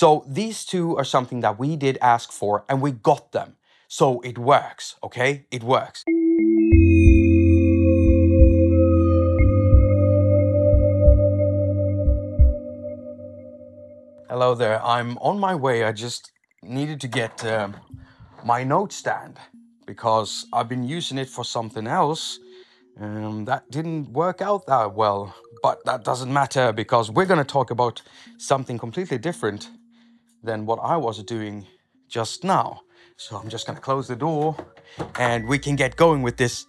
So these two are something that we did ask for and we got them. So it works, okay? It works. Hello there, I'm on my way. I just needed to get my note stand because I've been using it for something else. That didn't work out that well, but that doesn't matter because we're going to talk about something completely different than what I was doing just now. So I'm just going to close the door and we can get going with this.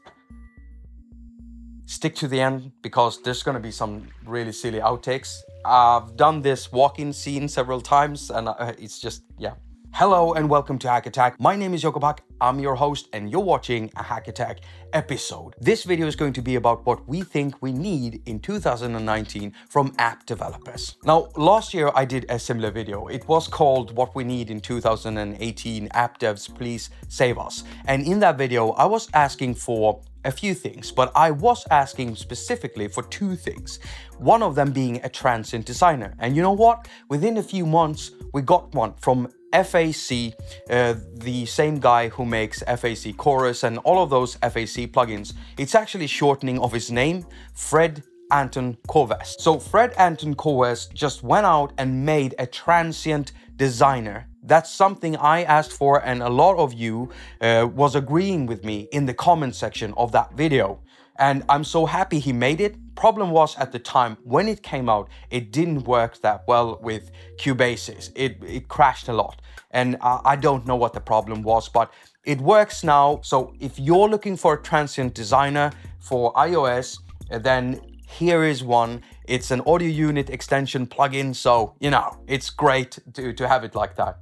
Stick to the end because there's going to be some really silly outtakes. I've done this walk-in scene several times and it's just, yeah. Hello and welcome to haQ. My name is Jakob. I'm your host and you're watching a haQ episode. This video is going to be about what we think we need in 2019 from app developers. Now, last year I did a similar video. It was called What We Need in 2018 App Devs Please Save Us. And in that video, I was asking for a few things, but I was asking specifically for two things. One of them being a transient designer. And you know what? Within a few months, we got one from faC, the same guy who makes faC Chorus and all of those faC plugins. It's actually shortening of his name, Fred Anton Koves. So Fred Anton Koves just went out and made a transient designer. That's something I asked for and a lot of you was agreeing with me in the comment section of that video. And I'm so happy he made it. Problem was at the time when it came out, it didn't work that well with Cubasis. It crashed a lot. And I don't know what the problem was, but it works now. So if you're looking for a transient designer for iOS, then here is one. It's an audio unit extension plugin. So, you know, it's great to have it like that.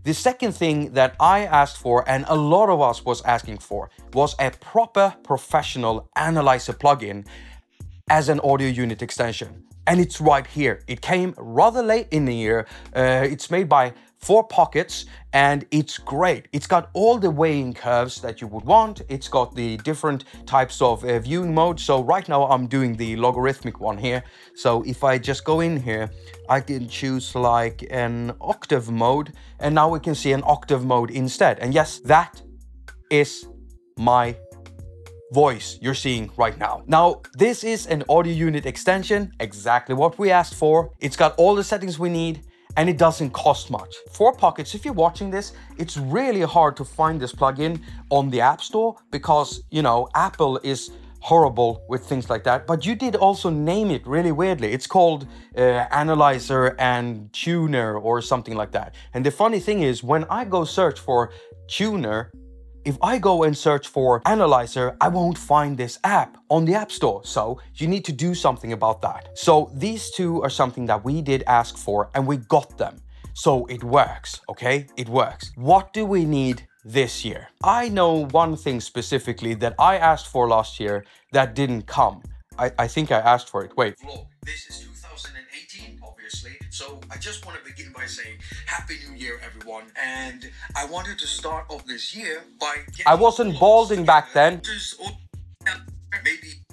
The second thing that I asked for, and a lot of us was asking for, was a proper professional analyzer plugin as an audio unit extension. And it's right here. It came rather late in the year. It's made by 4Pockets and it's great. It's got all the weighing curves that you would want. It's got the different types of viewing modes. So right now I'm doing the logarithmic one here. So if I just go in here, I can choose like an octave mode and now we can see an octave mode instead. And yes, that is my voice you're seeing right now. Now, this is an audio unit extension, exactly what we asked for. It's got all the settings we need and it doesn't cost much. 4Pockets, if you're watching this, it's really hard to find this plugin on the App Store because, you know, Apple is horrible with things like that. But you did also name it really weirdly. It's called Analyzer and Tuner or something like that. And the funny thing is, when I go search for Tuner, if I go and search for Analyzer, I won't find this app on the App Store. So you need to do something about that. So these two are something that we did ask for and we got them. So it works, okay? It works. What do we need this year? I know one thing specifically that I asked for last year that didn't come. I think I asked for it. Wait. Vlog. This is 2018, obviously. So I just want to begin by saying Happy New Year, everyone. And I wanted to start off this year by I wasn't balding back then. Maybe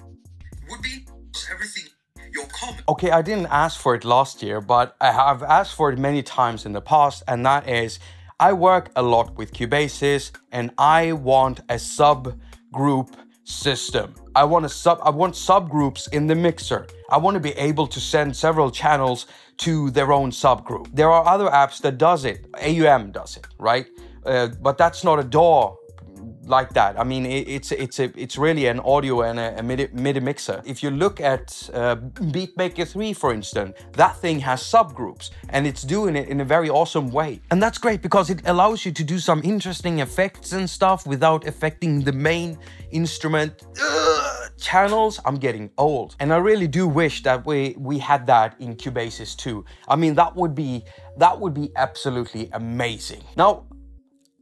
would be everything your comment. Okay, I didn't ask for it last year, but I have asked for it many times in the past, and that is I work a lot with Cubasis and I want a subgroup system. I want subgroups in the mixer. I want to be able to send several channels to their own subgroup. There are other apps that does it. AUM does it, right? But that's not a DAW like that. I mean, it's really an audio and a MIDI mixer. If you look at Beatmaker 3, for instance, that thing has subgroups and it's doing it in a very awesome way. And that's great because it allows you to do some interesting effects and stuff without affecting the main instrument. Channels, I'm getting old. And I really do wish that we had that in Cubasis too. I mean, that would be absolutely amazing. Now,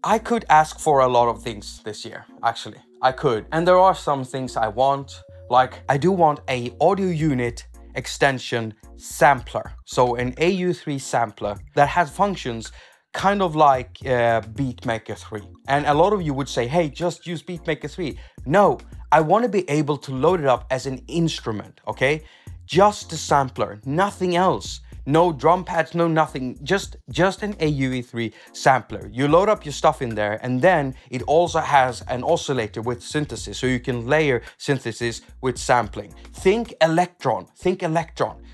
I could ask for a lot of things this year, actually. I could. And there are some things I want. Like, I do want a audio unit extension sampler. So an AU3 sampler that has functions kind of like Beatmaker 3. And a lot of you would say, hey, just use Beatmaker 3. No, I want to be able to load it up as an instrument, okay? Just a sampler, nothing else. no drum pads, no nothing, just an AUE3 sampler. You load up your stuff in there, and then it also has an oscillator with synthesis, so you can layer synthesis with sampling. Think Electron,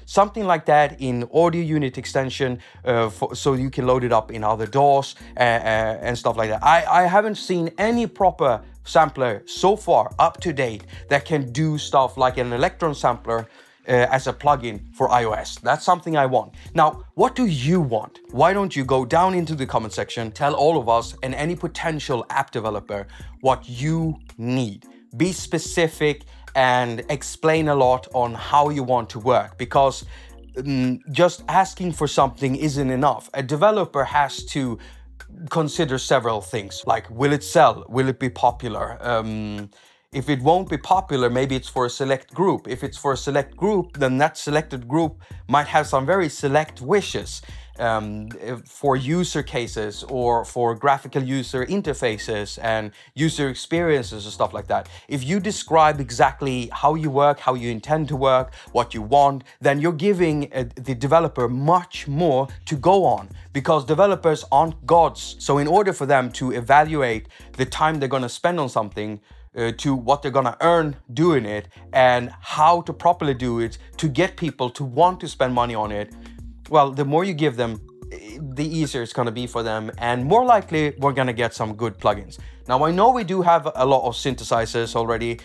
something like that in audio unit extension, so you can load it up in other DAWs and stuff like that. I haven't seen any proper sampler so far up to date that can do stuff like an Electron sampler as a plugin for iOS. That's something I want. Now, what do you want? Why don't you go down into the comment section, tell all of us and any potential app developer what you need. Be specific and explain a lot on how you want to work, because just asking for something isn't enough. A developer has to consider several things, like will it sell? Will it be popular? If it won't be popular, maybe it's for a select group. If it's for a select group, then that selected group might have some very select wishes for user cases or for graphical user interfaces and user experiences and stuff like that. If you describe exactly how you work, how you intend to work, what you want, then you're giving the developer much more to go on, because developers aren't gods. So in order for them to evaluate the time they're going to spend on something, to what they're gonna earn doing it and how to properly do it to get people to want to spend money on it, well, the more you give them, the easier it's gonna be for them, and more likely we're gonna get some good plugins. Now, I know we do have a lot of synthesizers already.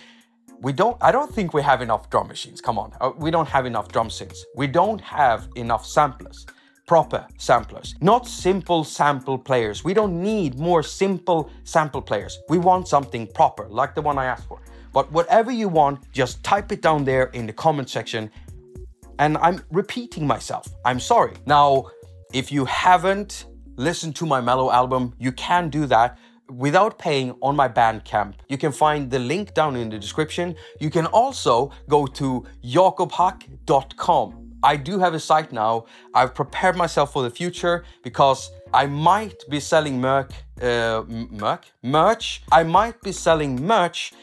I don't think we have enough drum machines. Come on, we don't have enough drum synths. We don't have enough samplers. Proper samplers, not simple sample players. We don't need more simple sample players. We want something proper, like the one I asked for. But whatever you want, just type it down there in the comment section. And I'm repeating myself, I'm sorry. Now, if you haven't listened to my mellow album, you can do that without paying on my Bandcamp. You can find the link down in the description. You can also go to jakobhack.com. I do have a site now. I've prepared myself for the future because I might be selling merch. I might be selling merch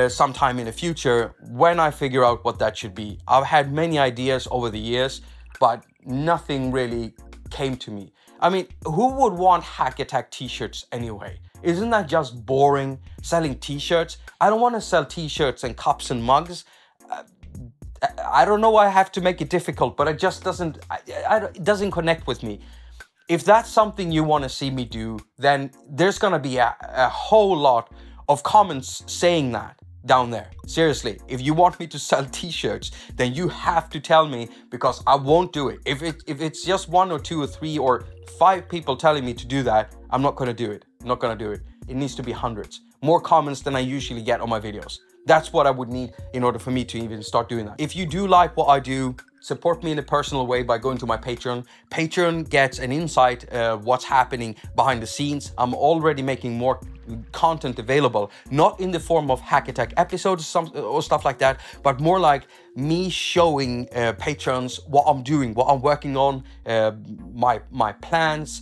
sometime in the future when I figure out what that should be. I've had many ideas over the years, but nothing really came to me. I mean, who would want attaQ t-shirts anyway? Isn't that just boring, selling t-shirts? I don't want to sell t-shirts and cups and mugs. I don't know why I have to make it difficult, but it just doesn't, it doesn't connect with me. If that's something you want to see me do, then there's going to be a whole lot of comments saying that down there. Seriously, if you want me to sell t-shirts, then you have to tell me, because I won't do it. If it's just 1 or 2 or 3 or 5 people telling me to do that, I'm not going to do it. I'm not going to do it. It needs to be hundreds. More comments than I usually get on my videos. That's what I would need in order for me to even start doing that. If you do like what I do, support me in a personal way by going to my Patreon. Patreon gets an insight what's happening behind the scenes. I'm already making more content available, not in the form of attaQ episodes or stuff like that, but more like me showing patrons what I'm doing, what I'm working on, my plans,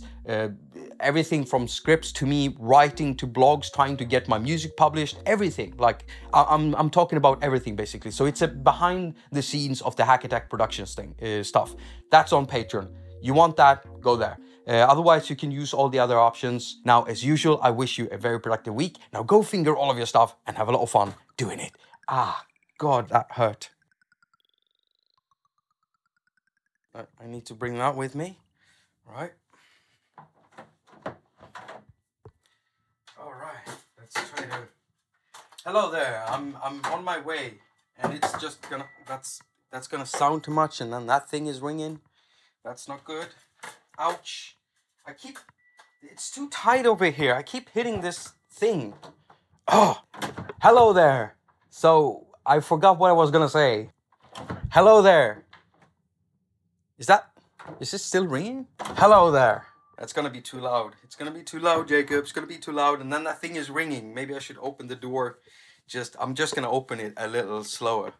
everything from scripts to me writing to blogs, trying to get my music published, everything. Like I'm talking about everything basically. So it's a behind the scenes of the attaQ productions thing stuff. That's on Patreon. You want that? Go there. Otherwise, you can use all the other options. Now, as usual, I wish you a very productive week. Now go finger all of your stuff and have a lot of fun doing it. Ah, God, that hurt. I need to bring that with me, right? All right, let's try to. Hello there. I'm on my way, and it's just gonna. That's gonna sound too much, and then that thing is ringing. That's not good. Ouch. It's too tight over here. I keep hitting this thing. Oh, hello there. So I forgot what I was gonna say. Hello there. Is this still ringing? Hello there. That's gonna be too loud. It's gonna be too loud, Jacob. It's gonna be too loud. And then that thing is ringing. Maybe I should open the door. I'm just gonna open it a little slower.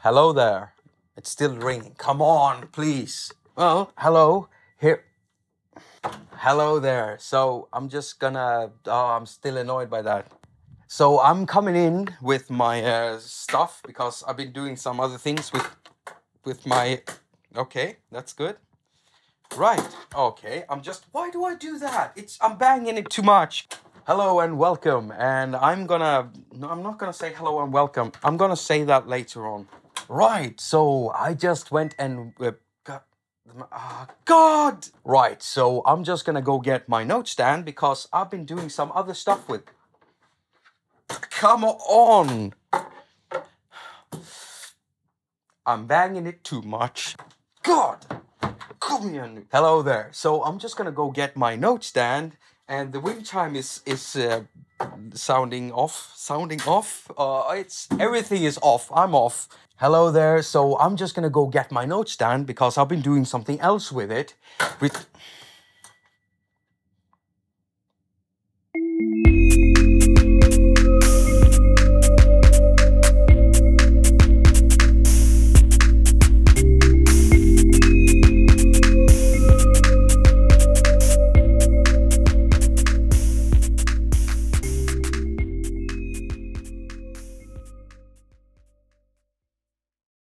Hello there. It's still ringing. Come on, please. Well, hello. Here. Hello there. So I'm just gonna, I'm still annoyed by that. So I'm coming in with my stuff because I've been doing some other things with my, okay, that's good. Right, okay, why do I do that? I'm banging it too much. Hello and welcome, and no, I'm not gonna say hello and welcome. I'm gonna say that later on. Right, so I just went and, God! Right, so I'm just gonna go get my notstand because I've been doing some other stuff with... Come on! I'm banging it too much. God! Come here. Hello there. So I'm just gonna go get my notstand, and the wind chime is sounding off. Everything is off. I'm off. Hello there. So I'm just gonna go get my notstand because I've been doing something else with it. With